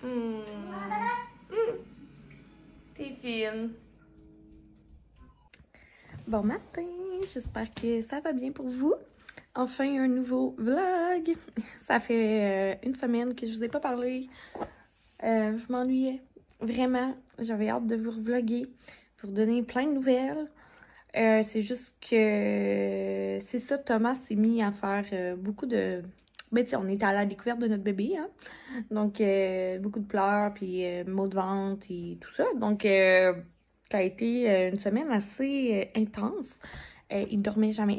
Hmm. T'es fine. Bon matin, j'espère que ça va bien pour vous. Enfin, un nouveau vlog. Ça fait une semaine que je vous ai pas parlé. Je m'ennuyais. Vraiment, j'avais hâte de vous vlogger, vous redonner plein de nouvelles. C'est juste que c'est ça, Thomas s'est mis à faire beaucoup de... Ben, tu sais, on était à la découverte de notre bébé, hein. Donc, beaucoup de pleurs, puis maux de ventre et tout ça. Donc, ça a été une semaine assez intense. Il dormait jamais.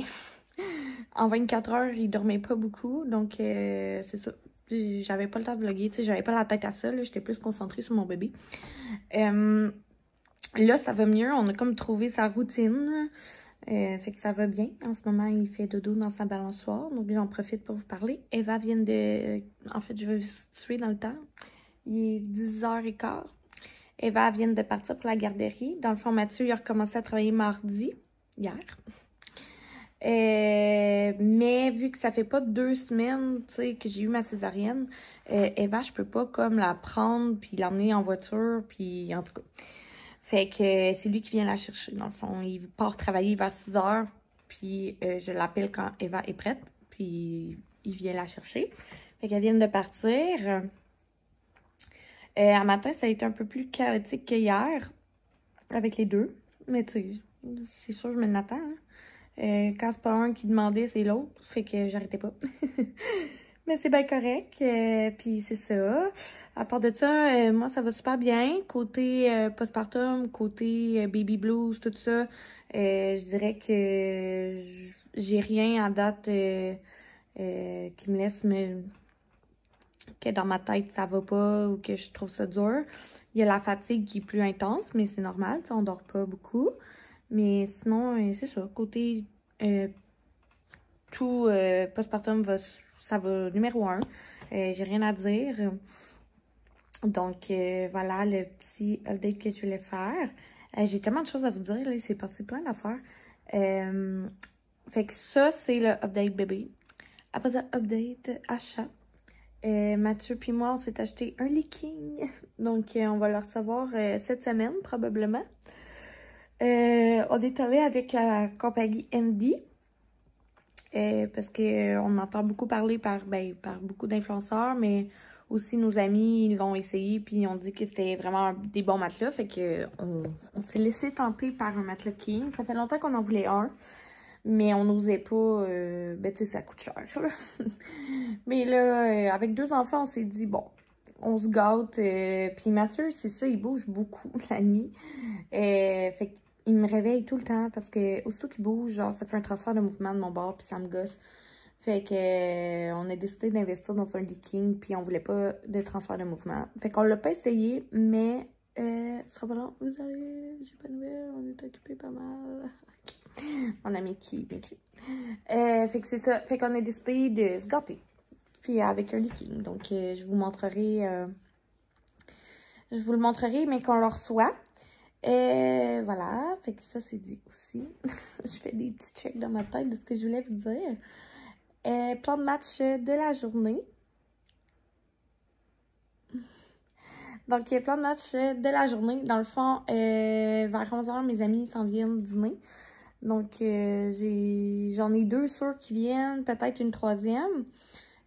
En 24 heures, il dormait pas beaucoup. Donc, c'est ça. J'avais pas le temps de vlogger. Tu sais, j'avais pas la tête à ça. J'étais plus concentrée sur mon bébé. Là, ça va mieux. On a comme trouvé sa routine. Fait que ça va bien. En ce moment, il fait dodo dans sa balançoire. Donc, j'en profite pour vous parler. Eva vient de... En fait, je vais vous situer dans le temps. Il est 10h15. Eva vient de partir pour la garderie. Dans le fond, Mathieu, il a recommencé à travailler mardi, hier. Mais vu que ça fait pas 2 semaines, tu sais, que j'ai eu ma césarienne, Eva, je peux pas comme la prendre puis l'emmener en voiture, puis en tout cas. Fait que c'est lui qui vient la chercher, dans le fond. Il part travailler vers 6h, puis je l'appelle quand Eva est prête, puis il vient la chercher. Fait qu'elle vient de partir. Un matin, ça a été un peu plus chaotique que hier, avec les deux. Mais tu sais, c'est sûr, je me l'attends. Hein. Quand c'est pas un qui demandait, c'est l'autre. Fait que j'arrêtais pas. Mais c'est bien correct. Puis c'est ça. À part de ça, moi, ça va super bien. Côté postpartum, côté baby blues, tout ça, je dirais que j'ai rien à date qui me laisse que dans ma tête, ça va pas ou que je trouve ça dur. Il y a la fatigue qui est plus intense, mais c'est normal. On dort pas beaucoup. Mais sinon, c'est ça. Côté tout postpartum, ça va numéro 1. J'ai rien à dire. Donc, voilà le petit update que je voulais faire. J'ai tellement de choses à vous dire. Là, il s'est passé plein d'affaires. Fait que ça, c'est le update bébé. Après ça, update achat. Mathieu puis moi, on s'est acheté un leaking. Donc, on va le recevoir cette semaine, probablement. On est allé avec la compagnie Andy. Parce que on entend beaucoup parler par beaucoup d'influenceurs, mais aussi nos amis ils l'ont essayé puis ils ont dit que c'était vraiment des bons matelas. Fait que on s'est laissé tenter par un matelas king. Ça fait longtemps qu'on en voulait un, mais on n'osait pas. Ben tu sais, ça coûte cher. Mais là, avec 2 enfants, on s'est dit bon, on se gâte. Puis Mathieu, c'est ça, il bouge beaucoup la nuit. Fait que il me réveille tout le temps parce que aussitôt qu'il bouge, genre, ça fait un transfert de mouvement de mon bord puis ça me gosse. Fait que on a décidé d'investir dans un leaking puis on voulait pas de transfert de mouvement. Fait qu'on l'a pas essayé, mais ce sera pas long. Vous savez, j'ai pas de nouvelles, on est occupé pas mal. Mon ami qui m'écrit. Fait que c'est ça. Fait qu'on a décidé de se gâter. Puis avec un leaking. Donc je vous montrerai. Je vous le montrerai, mais qu'on le reçoit. Voilà, fait que ça c'est dit aussi. Je fais des petits checks dans ma tête de ce que je voulais vous dire. Plan de match de la journée. Donc, plan de match de la journée. Dans le fond, vers 11h, mes amis s'en viennent dîner. Donc, j'en ai 2 sûrs qui viennent, peut-être une 3e.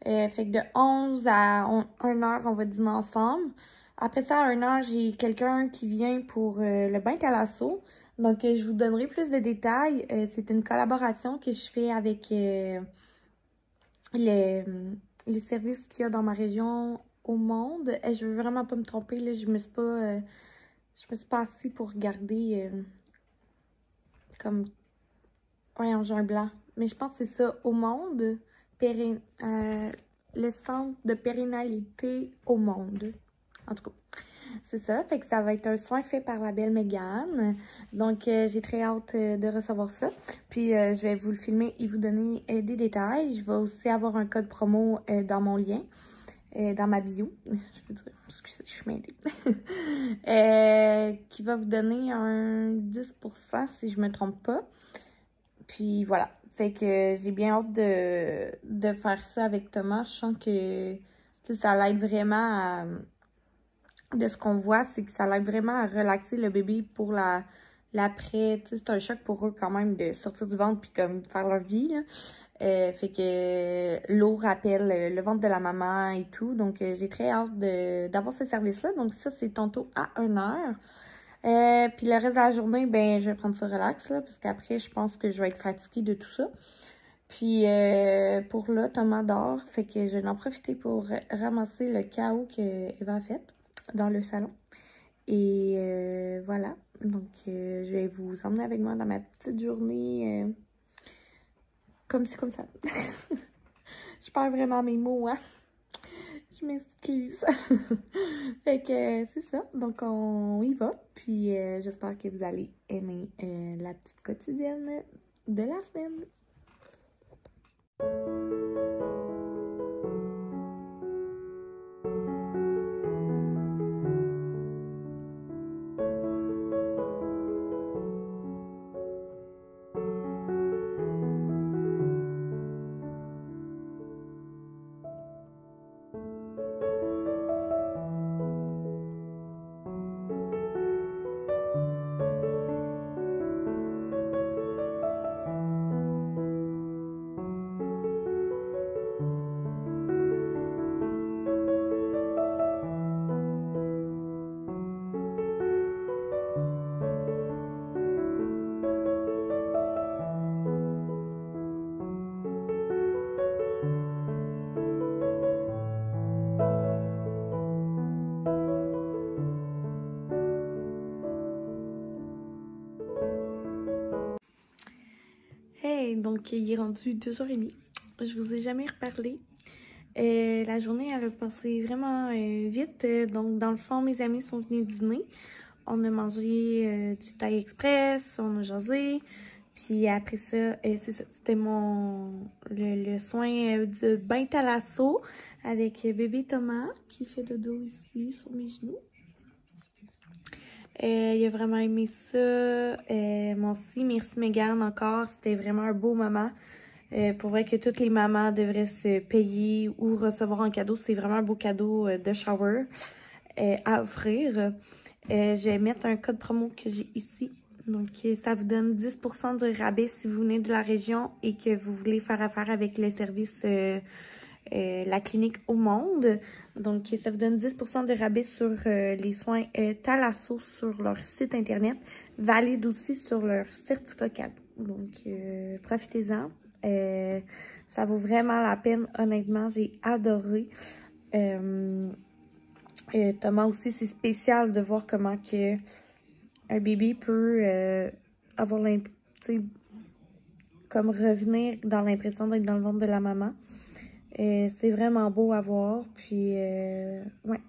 Fait que de 11 à 1h, on va dîner ensemble. Après ça, à 1h, j'ai quelqu'un qui vient pour le bain Calasso. Donc, je vous donnerai plus de détails. C'est une collaboration que je fais avec les services qu'il y a dans ma région au monde. Je veux vraiment pas me tromper. Là, je me suis pas assise pour regarder comme... Voyons, j'ai un blanc. Mais je pense que c'est ça, au monde. Le centre de pérennalité au monde. En tout cas, c'est ça. Fait que ça va être un soin fait par la belle Mégane. Donc, j'ai très hâte de recevoir ça. Puis, je vais vous le filmer et vous donner des détails. Je vais aussi avoir un code promo dans mon lien, dans ma bio. Je veux dire, excusez, je suis mêlée. Qui va vous donner un 10% si je me trompe pas. Puis, voilà. Fait que j'ai bien hâte de faire ça avec Thomas. Je sens que ça l'aide vraiment de ce qu'on voit, c'est que ça l'aide vraiment à relaxer le bébé pour l'après. Tu sais, c'est un choc pour eux quand même de sortir du ventre puis comme faire leur vie, là. Fait que l'eau rappelle le ventre de la maman et tout. Donc, j'ai très hâte d'avoir ce service-là. Donc, ça, c'est tantôt à 1h. Puis le reste de la journée, ben, je vais prendre ça relax, là, parce qu'après, je pense que je vais être fatiguée de tout ça. Puis, pour là, Thomas dort. Fait que je vais en profiter pour ramasser le chaos que Eva a fait dans le salon. Et voilà. Donc, je vais vous emmener avec moi dans ma petite journée comme ci, comme ça. Je perds vraiment mes mots, hein? Je m'excuse. Fait que c'est ça. Donc, on y va. Puis, j'espère que vous allez aimer la petite quotidienne de la semaine. Hey, donc il est rendu 2h30. Je vous ai jamais reparlé. La journée, elle a passé vraiment vite. Donc, dans le fond, mes amis sont venus dîner. On a mangé du Thai Express, on a jasé. Puis après ça, c'est ça, c'était le soin de bain thalasso avec bébé Thomas qui fait dodo ici sur mes genoux. Il a vraiment aimé ça. Moi aussi, merci Mégane encore. C'était vraiment un beau moment. Pour vrai que toutes les mamans devraient se payer ou recevoir un cadeau. C'est vraiment un beau cadeau de shower à offrir. Je vais mettre un code promo que j'ai ici. Donc, ça vous donne 10% de rabais si vous venez de la région et que vous voulez faire affaire avec le service la clinique au monde. Donc, ça vous donne 10% de rabais sur les soins Thalasso sur leur site internet. Valide aussi sur leur certificat cadeau. Donc, profitez-en. Ça vaut vraiment la peine, honnêtement. J'ai adoré. Thomas aussi, c'est spécial de voir comment que un bébé peut avoir comme revenir dans l'impression d'être dans le ventre de la maman. C'est vraiment beau à voir. Puis, ouais,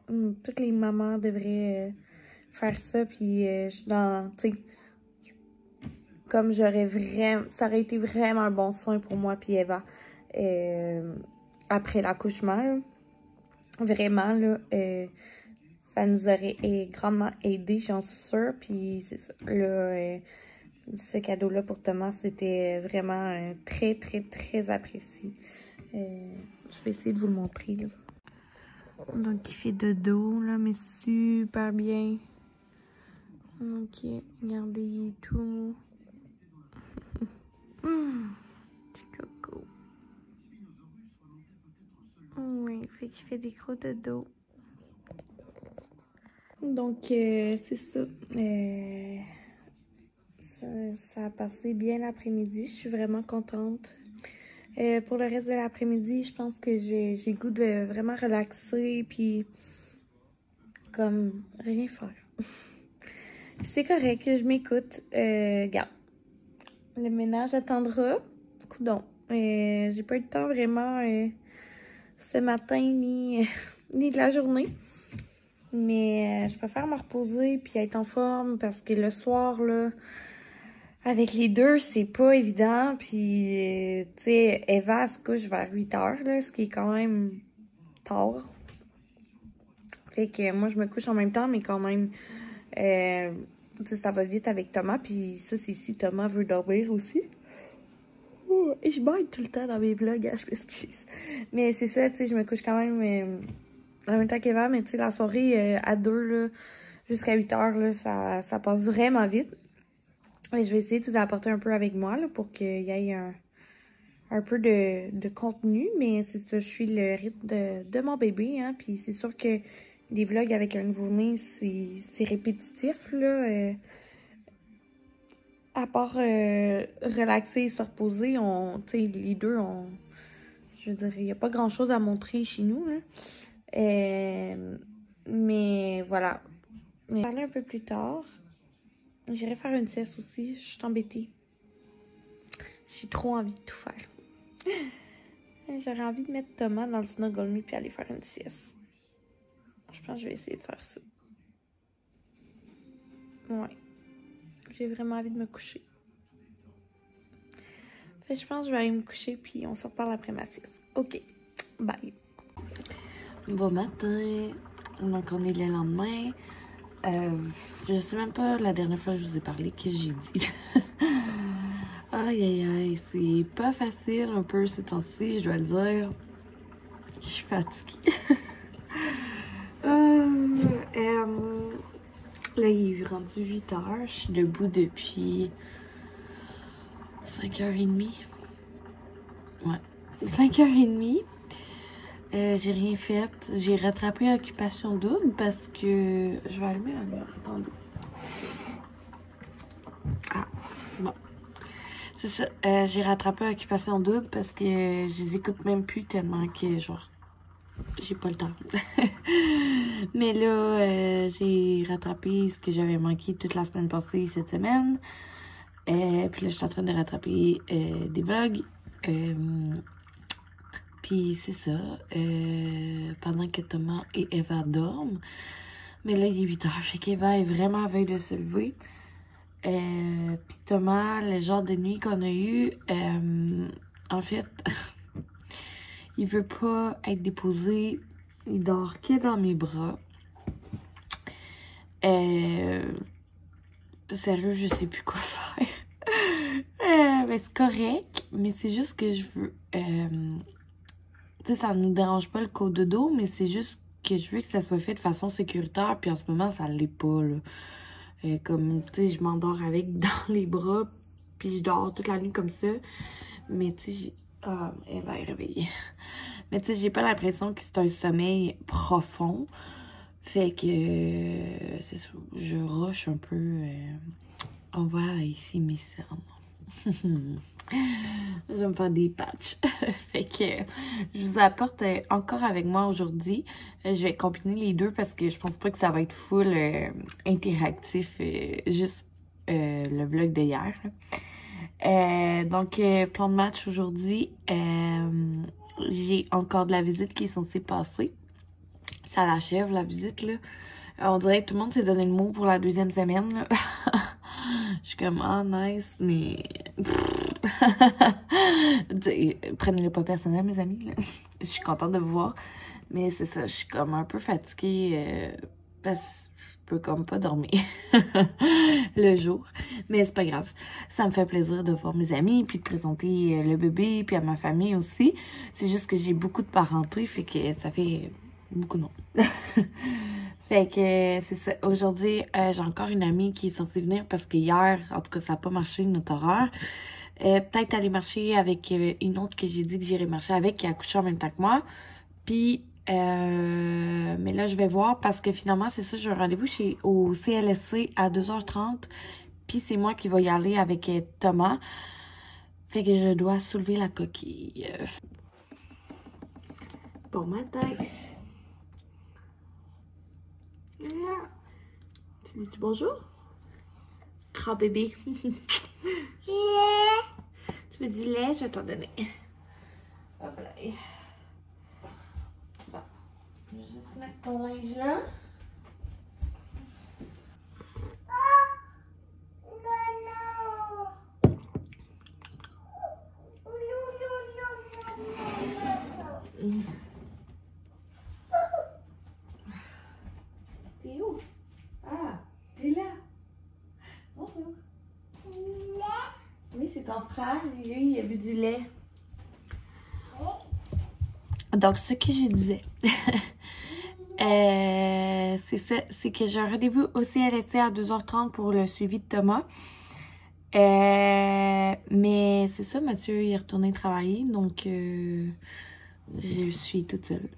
toutes les mamans devraient faire ça. Puis, je suis dans, tu sais, comme j'aurais vraiment, ça aurait été vraiment un bon soin pour moi puis Eva après l'accouchement. Vraiment, là, ça nous aurait grandement aidé, j'en suis sûre. Puis, c'est ça, là, ce cadeau-là pour Thomas, c'était vraiment très, très, très apprécié. Je vais essayer de vous le montrer, là. Donc, il fait dodo, là, mais super bien. Ok, regardez, il est tout mou. Petit coco. Oui, fait qu'il fait des gros dodo. Donc, c'est ça. Ça a passé bien l'après-midi. Je suis vraiment contente. Pour le reste de l'après-midi, je pense que j'ai le goût de vraiment relaxer puis comme rien faire. C'est correct, je m'écoute. Regarde, le ménage attendra. Coudonc. J'ai pas eu le temps vraiment ce matin ni de la journée. Mais je préfère me reposer puis être en forme parce que le soir, là, avec les deux, c'est pas évident. Puis, tu sais, Eva se couche vers 8h, là, ce qui est quand même tard. Fait que moi, je me couche en même temps, mais quand même, tu sais, ça va vite avec Thomas. Puis ça, c'est si Thomas veut dormir aussi. Oh, et je baille tout le temps dans mes vlogs, hein, je m'excuse. Mais c'est ça, tu sais, je me couche quand même en même temps qu'Eva, mais tu sais, la soirée à 2, jusqu'à 8 heures, là, ça passe vraiment vite. Et je vais essayer de l'apporter un peu avec moi, là, pour qu'il y ait un peu de contenu, mais c'est ça, je suis le rythme de mon bébé, hein, puis c'est sûr que les vlogs avec un nouveau-né, c'est répétitif, là, à part relaxer et se reposer, tu sais, les deux, je veux dire, il n'y a pas grand-chose à montrer chez nous, là. Mais voilà. Je vais parler un peu plus tard. J'irai faire une sieste aussi, je suis embêtée. J'ai trop envie de tout faire. J'aurais envie de mettre Thomas dans le snuggle me puis aller faire une sieste. Je pense que je vais essayer de faire ça. Ouais. J'ai vraiment envie de me coucher. Fait que je pense que je vais aller me coucher puis on se reparle après ma sieste. Ok. Bye. Bon matin. Donc on est le lendemain. Je sais même pas la dernière fois que je vous ai parlé que j'ai dit. Aïe aïe aïe, c'est pas facile un peu ces temps-ci, je dois le dire. Je suis fatiguée. Là, il est rendu 8 heures. Je suis debout depuis 5h30. Ouais, 5h30. J'ai rien fait. J'ai rattrapé Occupation Double parce que... Je vais allumer la lumière, attendez. Ah, bon. C'est ça, j'ai rattrapé Occupation Double parce que je les écoute même plus tellement que, genre, j'ai pas le temps. Mais là, j'ai rattrapé ce que j'avais manqué toute la semaine passée, cette semaine. Puis là, je suis en train de rattraper des vlogs. Puis c'est ça, pendant que Thomas et Eva dorment. Mais là, il est 8 heures, fait qu'Eva est vraiment à veille de se lever. Puis Thomas, le genre de nuit qu'on a eu, en fait, il veut pas être déposé. Il dort que dans mes bras. Sérieux, je sais plus quoi faire. Mais c'est correct, mais c'est juste que je veux... tu sais, ça nous dérange pas le cododo, mais c'est juste que je veux que ça soit fait de façon sécuritaire, puis en ce moment, ça l'est pas, là. Comme, tu sais, je m'endors avec dans les bras, puis je dors toute la nuit comme ça. Mais, tu sais, j'ai... Ah, elle va y réveiller. Mais, tu sais, j'ai pas l'impression que c'est un sommeil profond. Fait que, c'est ça, je rush un peu. On va ici mes cernes. Je vais me faire des patchs. Fait que je vous apporte encore avec moi aujourd'hui. Je vais combiner les deux parce que je pense pas que ça va être full interactif, juste le vlog d'hier. Donc, plan de match aujourd'hui. J'ai encore de la visite qui est censée passer. Ça l'achève la visite, là. On dirait que tout le monde s'est donné le mot pour la deuxième semaine, là. Je suis comme, ah, nice, mais... Prenez-le pas personnel, mes amis, là. Je suis contente de vous voir. Mais c'est ça, je suis comme un peu fatiguée parce que je peux comme pas dormir le jour. Mais c'est pas grave. Ça me fait plaisir de voir mes amis, puis de présenter le bébé, puis à ma famille aussi. C'est juste que j'ai beaucoup de parenté, fait que ça fait beaucoup de monde. Fait que c'est ça. Aujourd'hui, j'ai encore une amie qui est censée venir parce que hier, en tout cas, ça n'a pas marché notre horaire. Peut-être aller marcher avec une autre que j'ai dit que j'irais marcher avec, qui a accouché en même temps que moi. Puis, mais là, je vais voir parce que finalement, c'est ça, j'ai un rendez-vous au CLSC à 2h30. Puis c'est moi qui vais y aller avec Thomas. Fait que je dois soulever la coquille. Bon matin. Tu dis bonjour? Grand bébé. Tu veux du lait? Je vais t'en donner. Hop là. Bon. Je vais juste mettre ton linge là. T'es où? Ah, t'es là. Bonjour. Oui, c'est ton frère. Lui, il a bu du lait. Donc, ce que je disais. C'est ça, c'est que j'ai un rendez-vous au CLSC à 2h30 pour le suivi de Thomas. Mais c'est ça, Mathieu il est retourné travailler, donc je suis toute seule.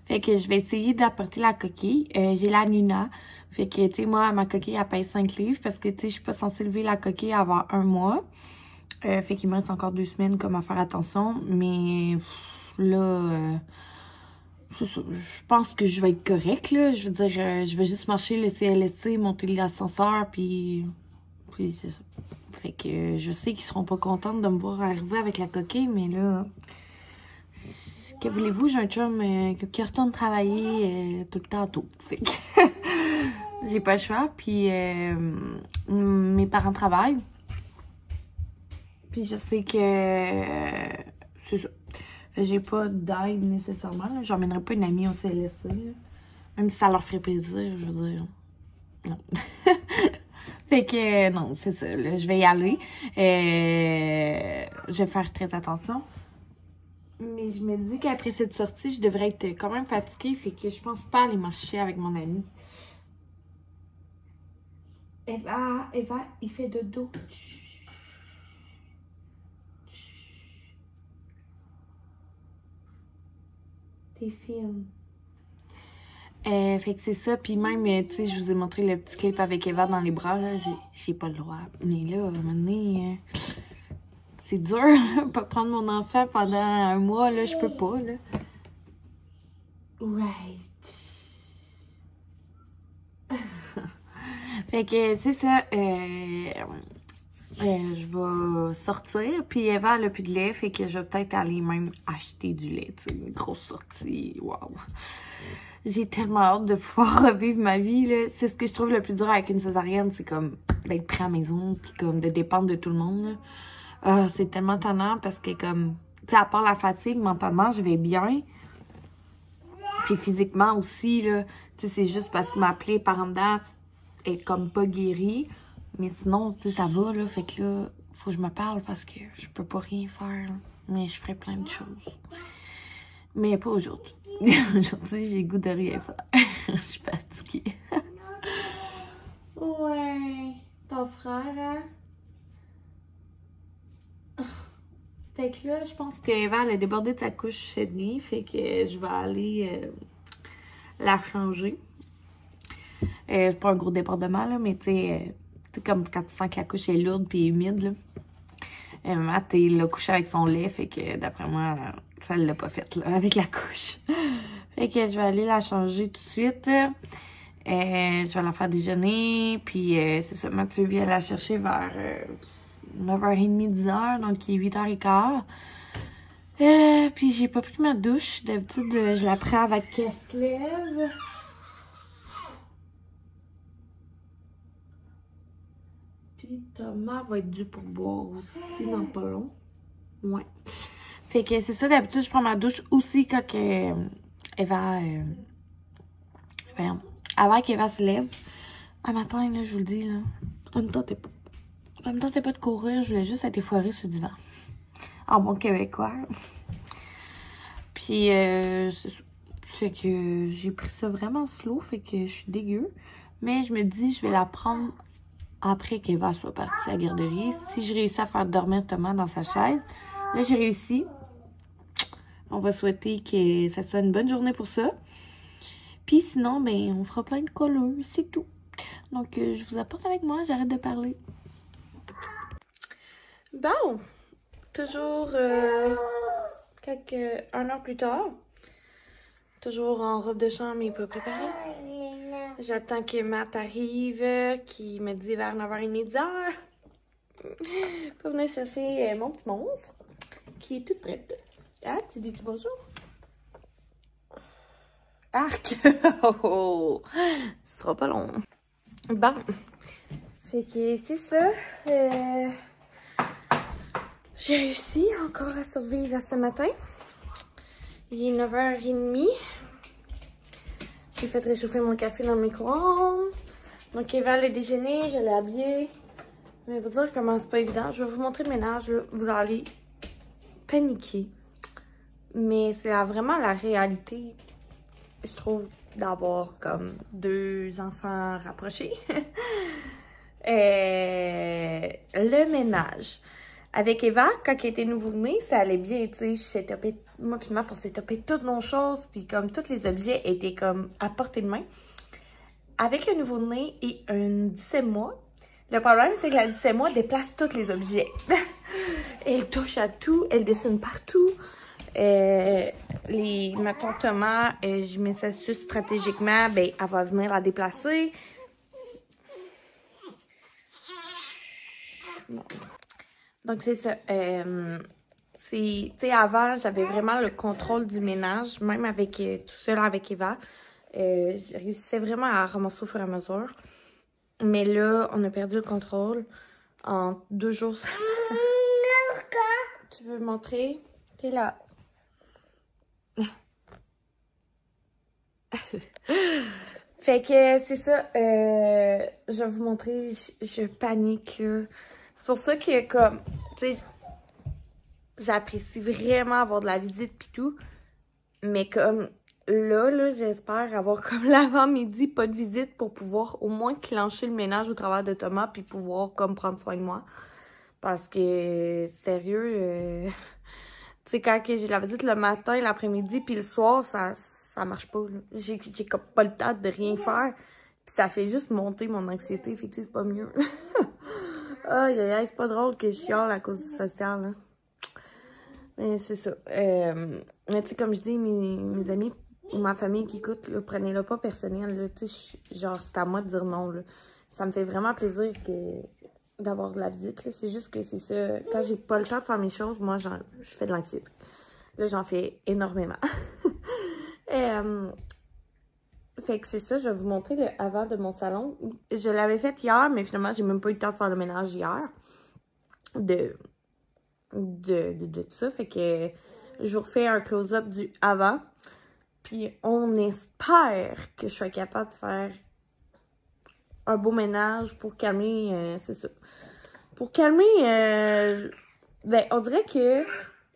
Fait que je vais essayer d'apporter la coquille. J'ai la Nina. Fait que, tu sais, moi, ma coquille, elle pèse 5 livres parce que, tu sais, je suis pas censée lever la coquille avant 1 mois. Fait qu'il me reste encore 2 semaines comme à faire attention. Mais là, c'est ça. Je pense que je vais être correcte, là. Je veux dire, je vais juste marcher le CLSC, monter l'ascenseur, puis c'est ça. Fait que je sais qu'ils seront pas contents de me voir arriver avec la coquille, mais là... Que voulez-vous, j'ai un chum qui retourne travailler tout le temps tôt. Fait que j'ai pas le choix. Puis mes parents travaillent. Puis je sais que c'est ça. J'ai pas d'aide nécessairement. J'emmènerai pas une amie au CLSC. Là. Même si ça leur ferait plaisir, je veux dire. Non. Fait que non, c'est ça. Là, je vais y aller. Je vais faire très attention. Mais je me dis qu'après cette sortie, je devrais être quand même fatiguée. Fait que je pense pas aller marcher avec mon amie. Eva, il fait dodo. T'es fine. Fait que c'est ça. Puis même, tu sais, je vous ai montré le petit clip avec Eva dans les bras. Là, j'ai pas le droit. Mais là, à un moment donné... c'est dur, là, pas prendre mon enfant pendant 1 mois, là, je peux pas, là. Right. Fait que, c'est ça, je vais sortir, puis Eva, elle a plus de lait, fait que je vais peut-être aller même acheter du lait, tu sais, une grosse sortie, waouh. J'ai tellement hâte de pouvoir revivre ma vie, là. C'est ce que je trouve le plus dur avec une césarienne, c'est comme d'être prêt à la maison, puis comme de dépendre de tout le monde, là. C'est tellement tannant parce que comme, tu sais, à part la fatigue, mentalement, je vais bien. Puis physiquement aussi, là, tu sais, c'est juste parce que ma plaie par en dedans est comme pas guérie. Mais sinon, tu sais, ça va, là. Fait que là, faut que je me parle parce que je peux pas rien faire. Là. Mais je ferai plein de choses. Mais pas aujourd'hui. Aujourd'hui, j'ai le goût de rien faire. Je suis fatiguée. Ouais. Ton frère, hein? Fait que là, je pense qu'Eva, elle a débordé de sa couche cette nuit. Fait que je vais aller la changer. C'est pas un gros débordement, là, mais tu sais, comme quand tu sens que la couche est lourde et humide, là. Matt, il l'a couché avec son lait. Fait que d'après moi, ça l'a pas fait, là, avec la couche. Fait que je vais aller la changer tout de suite. Je vais la faire déjeuner. Puis c'est ça, Mathieu vient la chercher vers... 9h30, 10h, donc il est 8h15. Puis j'ai pas pris ma douche. D'habitude, je la prends avec qu'elle se lève. Puis Thomas va être dû pour boire aussi dans pas long. Ouais. Fait que c'est ça, d'habitude, je prends ma douche aussi quand Eva... avant qu'Eva se lève. Un matin, là, je vous le dis, là, ça me tentait pas. Ça me tentait pas de courir, je voulais juste être effoirée sur le divan. En bon québécois. Puis, c'est ça. Fait que j'ai pris ça vraiment slow, fait que je suis dégueu. Mais je me dis, je vais la prendre après qu'Eva soit partie à la garderie. Si je réussis à faire dormir Thomas dans sa chaise. Là, j'ai réussi. On va souhaiter que ça soit une bonne journée pour ça. Puis sinon, ben, on fera plein de colleux, c'est tout. Donc, je vous apporte avec moi, j'arrête de parler. Bon, toujours 1 heure plus tard. Toujours en robe de chambre et pas préparée. J'attends que Matt arrive, qui me dit vers 9h30, 10h. Pour venir chercher mon petit monstre, qui est toute prête. Ah, tu dis bonjour? Arc! Oh, ce sera pas long. Bon, fait que c'est ça. J'ai réussi encore à survivre à ce matin. Il est 9h30. J'ai fait réchauffer mon café dans le micro-ondes. Donc, Eva le déjeuner, je l'ai habillé. Mais vous dire comment c'est pas évident. Je vais vous montrer le ménage. Là. Vous allez paniquer. Mais c'est vraiment la réalité je trouve, d'avoir comme 2 enfants rapprochés. Le ménage. Avec Eva, quand elle était nouveau-née, ça allait bien, tu sais. Moi puis Matt, on s'est topé toutes nos choses, puis comme tous les objets étaient comme à portée de main. Avec un nouveau-né et un 17 mois, le problème, c'est que la 17 mois déplace tous les objets. Elle touche à tout, elle dessine partout. Mettons Thomas, je mets ça dessus stratégiquement, ben, elle va venir la déplacer. Non. Donc, c'est ça. Tu sais, avant, j'avais vraiment le contrôle du ménage, même avec tout seul avec Eva. Je réussissais vraiment à ramasser au fur et à mesure. Mais là, on a perdu le contrôle en 2 jours. Tu veux montrer? T'es là. Fait que c'est ça. Je vais vous montrer. Je panique, là. C'est pour ça que, comme, tu sais, j'apprécie vraiment avoir de la visite pis tout. Mais comme, là, j'espère avoir comme l'avant-midi, pas de visite pour pouvoir au moins clencher le ménage au travers de Thomas puis pouvoir comme prendre soin de moi. Parce que, sérieux, tu sais, quand j'ai la visite le matin, l'après-midi puis le soir, ça marche pas. J'ai comme pas le temps de rien faire. Puis ça fait juste monter mon anxiété, fait que c'est pas mieux. Aïe, aïe, aïe, c'est pas drôle que je chiale à cause du social, là. Mais c'est ça. Mais tu sais, comme je dis, mes amis ou ma famille qui écoute, prenez-le pas personnel, là. Tu sais, genre, c'est à moi de dire non, là. Ça me fait vraiment plaisir d'avoir de la visite, là. C'est juste que c'est ça. Quand j'ai pas le temps de faire mes choses, moi, je fais de l'anxiété. Là, j'en fais énormément. Fait que c'est ça, je vais vous montrer le avant de mon salon. Je l'avais fait hier, mais finalement, j'ai même pas eu le temps de faire le ménage hier. De ça. Fait que je vous refais un close-up du avant. Puis on espère que je sois capable de faire un beau ménage pour calmer, c'est ça. Pour calmer, ben, on dirait que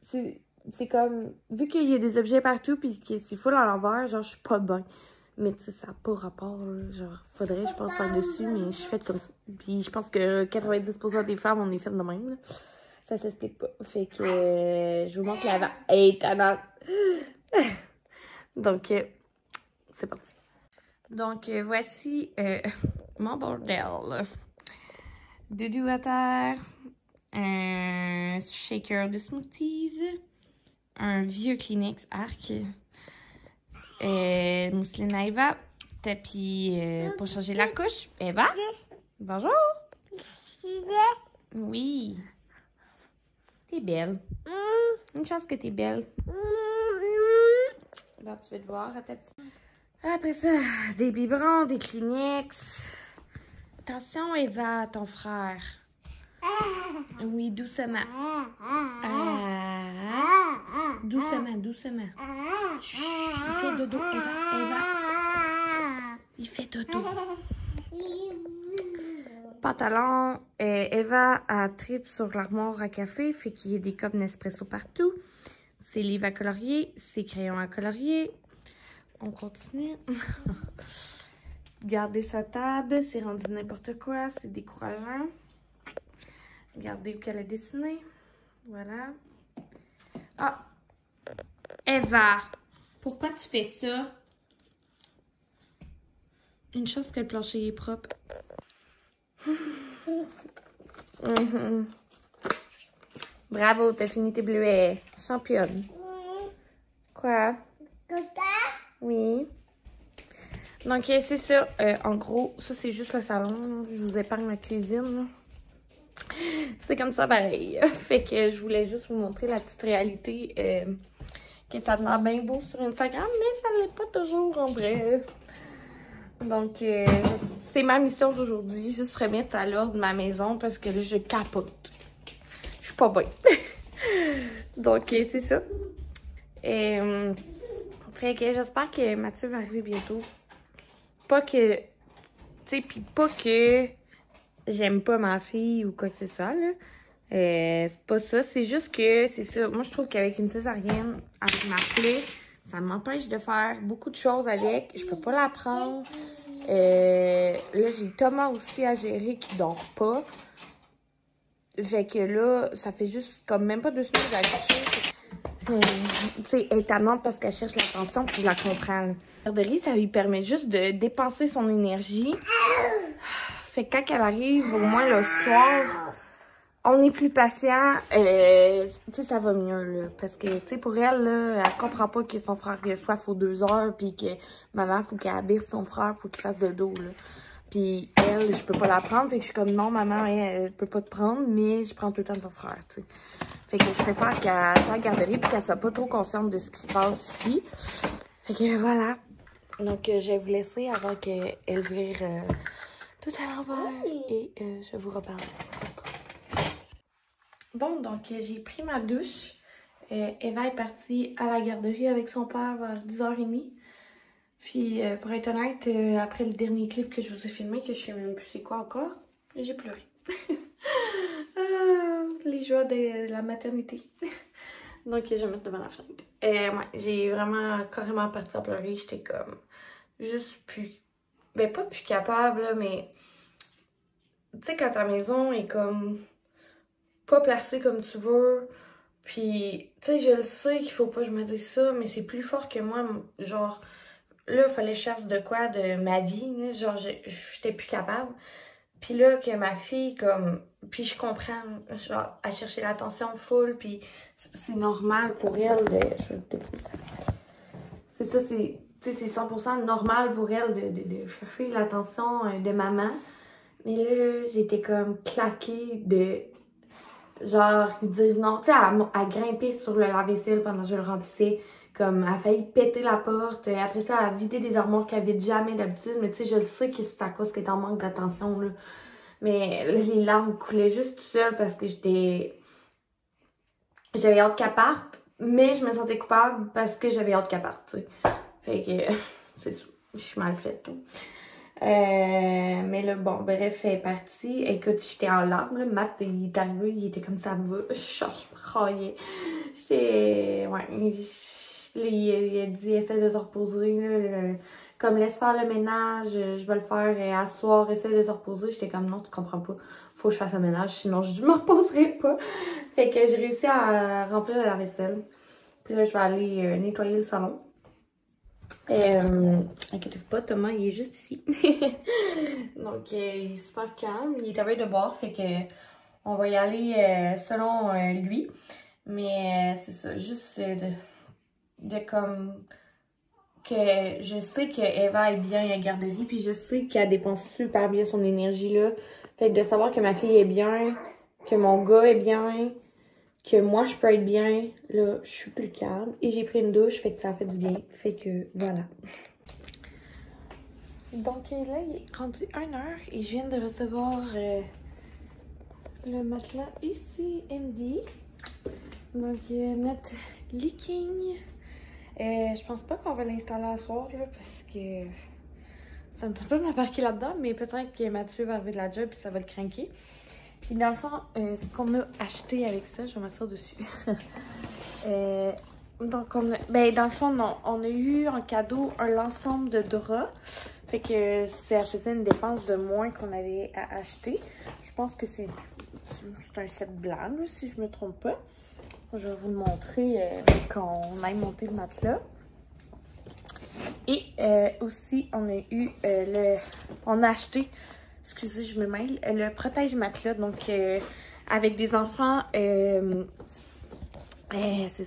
c'est comme, vu qu'il y a des objets partout puis que c'est full à l'envers, genre, je suis pas bien. Mais tu sais, ça n'a pas rapport, là. Genre, faudrait, je pense, par-dessus, mais je suis faite comme ça. Puis je pense que 90% des femmes, on est faites de même, là. Ça s'explique pas. Fait que je vous montre l'avant. Hey, tannant! Donc, c'est parti. Donc, voici mon bordel. Doudou à terre, un shaker de smoothies, un vieux Kleenex arc, mousseline à Eva, tapis pour changer la couche. Eva, bonjour! Oui. T'es belle. Une chance que t'es belle. Bon, tu vas te voir à ta petite... Après ça, des biberons, des Kleenex. Attention, Eva, ton frère. Oui, doucement. Doucement, doucement. Chut, il fait dodo, Eva. Il fait dodo. Pantalon, Eva a trip sur l'armoire à café, fait qu'il y a des cups Nespresso partout. Ses livres à colorier, ses crayons à colorier. On continue. Garder sa table, c'est rendu n'importe quoi, c'est décourageant. Regardez où qu'elle a dessiné. Voilà. Ah! Eva! Pourquoi tu fais ça? Une chose que le plancher est propre. Bravo, t'as fini tes bleuets. Championne. Quoi? Oui. Donc, c'est ça. En gros, ça, c'est juste le salon. Je vous épargne la cuisine. C'est comme ça, pareil. Fait que je voulais juste vous montrer la petite réalité. Que ça a l'air bien beau sur Instagram, mais ça ne l'est pas toujours en vrai. Donc, c'est ma mission d'aujourd'hui. Juste remettre à l'ordre ma maison parce que là, je capote. Je suis pas bien. Donc, c'est ça. Fait que j'espère que Mathieu va arriver bientôt. Pas que... Tu sais, pis pas que j'aime pas ma fille ou quoi que ce soit, là. C'est pas ça. C'est juste que, c'est ça. Moi, je trouve qu'avec une césarienne, avec ma plaie, ça m'empêche de faire beaucoup de choses avec. Je peux pas la prendre. Là, j'ai Thomas aussi à gérer qui dort pas. Fait que là, ça fait juste comme même pas 2 semaines que j'ai accouché. Tu sais, elle est tannante parce qu'elle cherche l'attention, puis je la comprends. La garderie, ça lui permet juste de dépenser son énergie. Fait que quand elle arrive, au moins le soir, on est plus patient. Tu sais, ça va mieux, là. Parce que, tu sais, pour elle, là, elle comprend pas que son frère il a soif aux 2 heures, puis que maman, faut qu'elle habille son frère pour qu'il fasse de dos, là. Puis elle, je peux pas la prendre. Fait que je suis comme, non, maman, elle peut pas te prendre, mais je prends tout le temps ton frère, tu sais. Fait que je préfère qu'elle soit à la garderie puis qu'elle soit pas trop consciente de ce qui se passe ici. Fait que voilà. Donc, je vais vous laisser avant qu'elle vire tout à l'envers et je vous reparle. Bon, donc j'ai pris ma douche. Eva est partie à la garderie avec son père vers 10h30. Puis, pour être honnête, après le dernier clip que je vous ai filmé, que je sais même plus c'est quoi encore, j'ai pleuré. Les joies de la maternité. Donc, je vais mettre devant la fenêtre. Ouais, j'ai vraiment carrément parti à pleurer. J'étais comme juste plus... Ben, pas plus capable, là, mais... Tu sais, quand ta maison est comme... pas placée comme tu veux... Puis, tu sais, je le sais qu'il faut pas que je me dise ça, mais c'est plus fort que moi. Genre, là, il fallait que je fasse de quoi de ma vie, là. Genre, j'étais plus capable. Puis là, que ma fille, comme... Puis je comprends, genre, à chercher l'attention full, puis c'est normal pour elle de... C'est ça, c'est 100% normal pour elle de chercher l'attention de maman. Mais là, j'étais comme claquée de... Genre, dire non, tu sais, à grimper sur le lave-vaisselle pendant que je le remplissais. Comme, elle a failli péter la porte. Après ça, elle a vidé des armoires qu'elle vide jamais d'habitude. Mais tu sais, je le sais que c'est à cause qu'elle est en manque d'attention, là. Mais là, les larmes coulaient juste tout seul parce que j'avais hâte qu'elle parte. Mais je me sentais coupable parce que j'avais hâte qu'elle parte, tu sais. Fait que, c'est ça. Je suis mal faite, tout. Mais là, bon, bref, elle est partie. Écoute, j'étais en larmes, là. Matt, il est arrivé, il était comme ça, me va. Je braillais. J'étais, ouais, il a dit, essaie de te reposer, là. Comme, laisse faire le ménage, je vais le faire à soir, essaie de te reposer. J'étais comme, non, tu comprends pas. Faut que je fasse le ménage, sinon je me reposerai pas. Fait que j'ai réussi à remplir la vaisselle. Puis là, je vais aller nettoyer le salon. Inquiétez-vous pas, Thomas, il est juste ici. Donc, il est super calme. Il est à veille de boire, fait que on va y aller selon lui. Mais c'est ça, juste de comme... que je sais que Eva est bien à la garderie, puis je sais qu'elle dépense super bien son énergie là. Fait que de savoir que ma fille est bien, que mon gars est bien, que moi je peux être bien, là, je suis plus calme. Et j'ai pris une douche, fait que ça a fait du bien. Fait que voilà. Donc là, il est rendu 1h et je viens de recevoir le matelas ici, Andy. Donc notre leaking. Je pense pas qu'on va l'installer à soir, là, parce que ça me tente pas de m'embarquer là-dedans, mais peut-être que Mathieu va arriver de la job et ça va le craquer. Puis dans le fond, ce qu'on a acheté avec ça, je vais m'asseoir dessus. Donc, ben, dans le fond, non, on a eu en cadeau l'ensemble de draps. Fait que ça faisait une dépense de moins qu'on avait à acheter. Je pense que c'est un set blanc, là, si je me trompe pas. Je vais vous le montrer quand on aille monter le matelas. Et aussi, on a eu on a acheté, excusez, je me mêle, le protège matelas. Donc, avec des enfants, c'est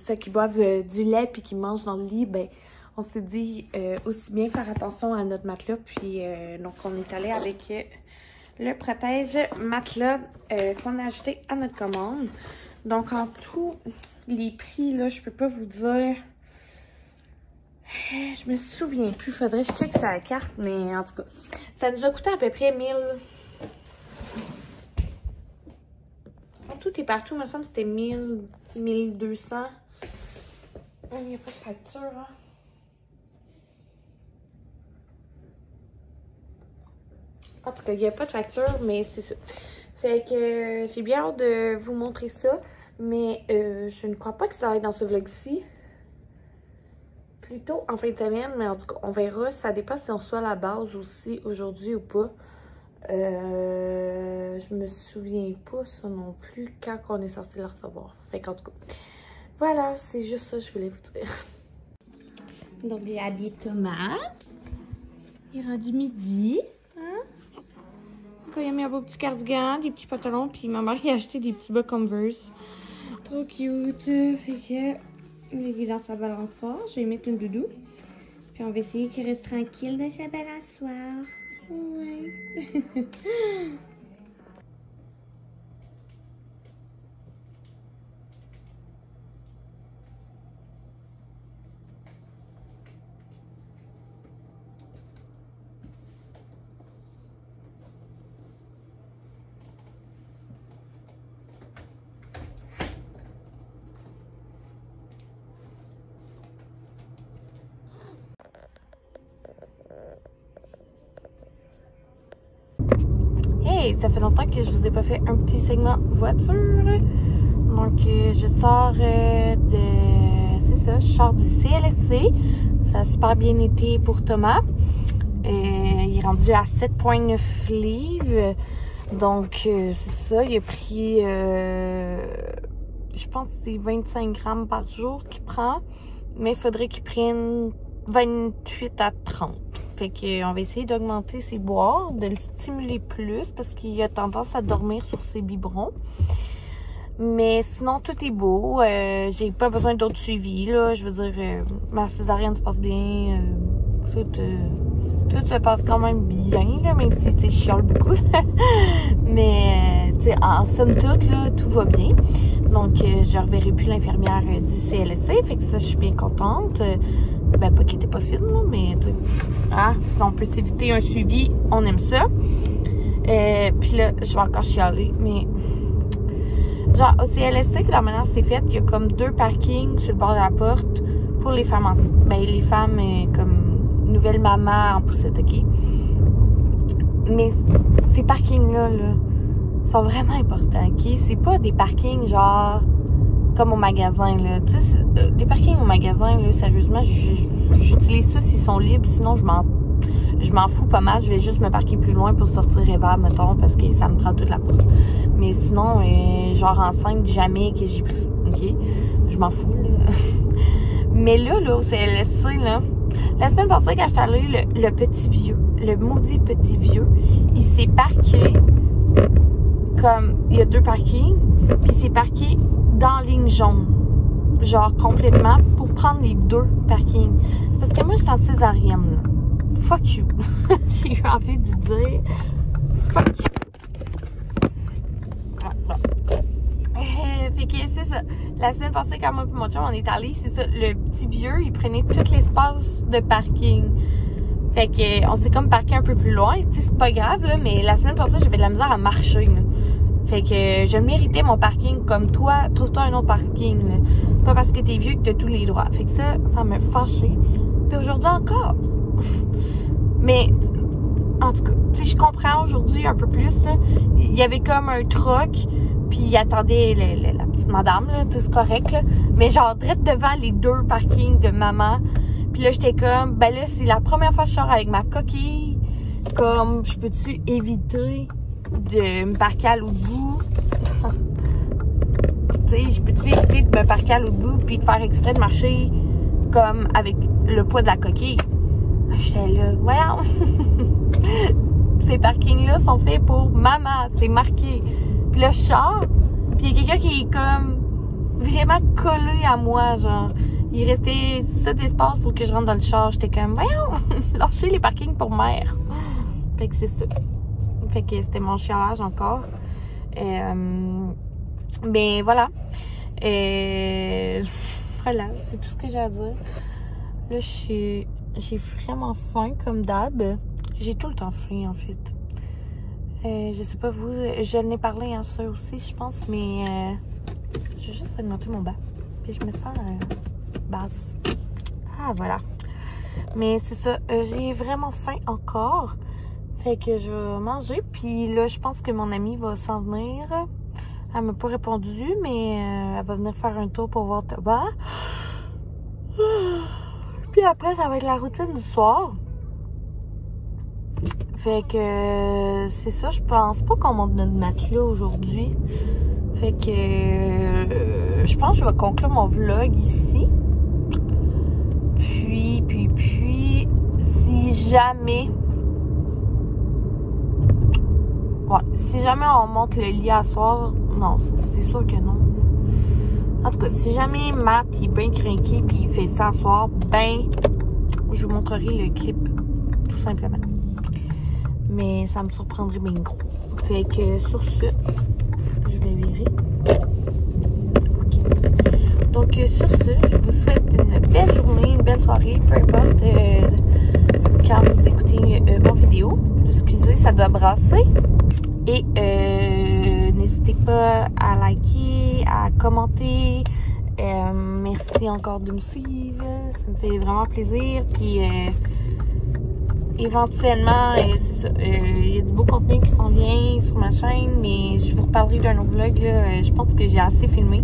ça, qui boivent du lait puis qui mangent dans le lit, ben, on s'est dit aussi bien faire attention à notre matelas. Puis, donc, on est allé avec le protège matelas qu'on a acheté à notre commande. Donc, en tout, les prix, là, je peux pas vous dire. Je me souviens plus. Faudrait que je check sa carte, mais en tout cas, ça nous a coûté à peu près 1000. Tout est partout, il me semble que c'était 1000, 1200. Il n'y a pas de facture, hein. En tout cas, il n'y a pas de facture, mais c'est ça. Fait que j'ai bien hâte de vous montrer ça. Mais je ne crois pas que ça va être dans ce vlog-ci. plutôt en fin de semaine, mais en tout cas, on verra. Ça dépend si on reçoit la base aussi aujourd'hui ou pas. Je me souviens pas ça non plus quand on est censé le recevoir. Fait qu'en tout cas, voilà, c'est juste ça que je voulais vous dire. Donc, j'ai habillé Thomas. Il est rendu midi. Hein? Il a mis un beau petit cardigan, des petits pantalons, puis ma mère a acheté des petits bas Converse. Trop cute. Fait que il est dans sa balançoire. Je vais mettre une doudou. Puis on va essayer qu'il reste tranquille dans sa balançoire. Ouais. Hey, ça fait longtemps que je vous ai pas fait un petit segment voiture. Donc, je sors c'est ça, je sors du CLSC. Ça a super bien été pour Thomas. Il est rendu à 7,9 livres. Donc, c'est ça, il a pris, je pense que c'est 25 grammes par jour qu'il prend. Mais il faudrait qu'il prenne 28 à 30. Fait qu'on va essayer d'augmenter ses boires, de le stimuler plus parce qu'il a tendance à dormir sur ses biberons. Mais sinon, tout est beau. J'ai pas besoin d'autres suivis, là. Je veux dire, ma césarienne se passe bien. Tout se passe quand même bien, là, même si, tu sais, je chiale beaucoup. Mais, tu sais, en somme toute, là, tout va bien. Donc, je reverrai plus l'infirmière du CLSC. Fait que ça, je suis bien contente. Ben, pas qu'elle était pas fine, là, mais, tu sais, hein, si on peut s'éviter un suivi, on aime ça. Puis là, je vais encore chialer, mais... Genre, au CLSC, la manière c'est fait, il y a comme 2 parkings sur le bord de la porte pour les femmes les femmes comme nouvelle maman en poussette, OK? Mais ces parkings-là, là, sont vraiment importants, OK? C'est pas des parkings, genre, comme au magasin, là. Tu sais, des parkings au magasin, là, sérieusement, j'utilise ça s'ils sont libres, sinon je m'en fous pas mal. Je vais juste me parquer plus loin pour sortir Eva, mettons, parce que ça me prend toute la porte. Mais sinon, genre enceinte, jamais que j'ai pris ça, OK? Je m'en fous, là. Mais là, au CLSC, là, la semaine passée, quand j'étais allée, le petit vieux, le maudit petit vieux, il s'est parqué comme, il y a 2 parkings, puis il s'est parqué dans ligne jaune. Genre, complètement, pour prendre les 2 parkings. C'est parce que moi, j'étais en césarienne, là. Fuck you. J'ai eu envie de dire fuck you. Fait que c'est ça. La semaine passée, quand moi et mon chum, on est allés, c'est ça. Le petit vieux, il prenait tout l'espace de parking. Fait que on s'est comme parqué un peu plus loin. Tu sais, c'est pas grave, là, mais la semaine passée, j'avais de la misère à marcher, là. Fait que je méritais mon parking comme toi. Trouve-toi un autre parking, là. Pas parce que t'es vieux que t'as tous les droits. Fait que ça me fâchait. Puis aujourd'hui encore. Mais, en tout cas, tu sais, je comprends aujourd'hui un peu plus, là. Il y avait comme un truck, puis il attendait la petite madame, là, c'est correct, là. Mais genre, direct devant les 2 parkings de maman. Puis là, j'étais comme, ben là, c'est la première fois que je sors avec ma coquille. Comme, je peux-tu éviter de me parquer à l'autre bout? Tu sais, je peux-tu éviter de me parquer à l'autre bout, puis de faire exprès de marcher comme avec le poids de la coquille? J'étais là, voyons. Ces parkings-là sont faits pour maman, c'est marqué. Puis là, je sors, puis il y a quelqu'un qui est comme vraiment collé à moi, genre. Il restait ça d'espace pour que je rentre dans le char. J'étais comme, voyons, lâchez les parkings pour mère. Fait que c'est ça. Fait que c'était mon chialage encore. Ben voilà. Voilà, c'est tout ce que j'ai à dire. Là, j'ai vraiment faim, comme d'hab. J'ai tout le temps faim, en fait. Je sais pas vous, je n'ai parlé en ça aussi, je pense, mais je vais juste augmenter mon bas. Puis je me sens basse. Ah, voilà. Mais c'est ça, j'ai vraiment faim encore. Fait que je vais manger. Puis là, je pense que mon amie va s'en venir. Elle m'a pas répondu, mais elle va venir faire un tour pour voir Thomas. Puis après, ça va être la routine du soir. Fait que c'est ça, je pense pas qu'on monte notre matelas aujourd'hui. Fait que je pense que je vais conclure mon vlog ici. Puis, si jamais... Ouais, si jamais on monte le lit à soir... Non, c'est sûr que non. En tout cas, si jamais Matt est bien craqué puis il fait ça à soir, ben, je vous montrerai le clip, tout simplement. Mais ça me surprendrait bien gros. Fait que sur ce, je vais virer. Okay. Donc sur ce, je vous souhaite une belle journée, une belle soirée, peu importe quand vous écoutez ma vidéo. Excusez, ça doit brasser. Et n'hésitez pas à liker, à commenter. Merci encore de me suivre. Ça me fait vraiment plaisir. Puis éventuellement, c'est ça. Il y a du beau contenu qui s'en vient sur ma chaîne, mais je vous reparlerai d'un autre vlog. Là. Je pense que j'ai assez filmé.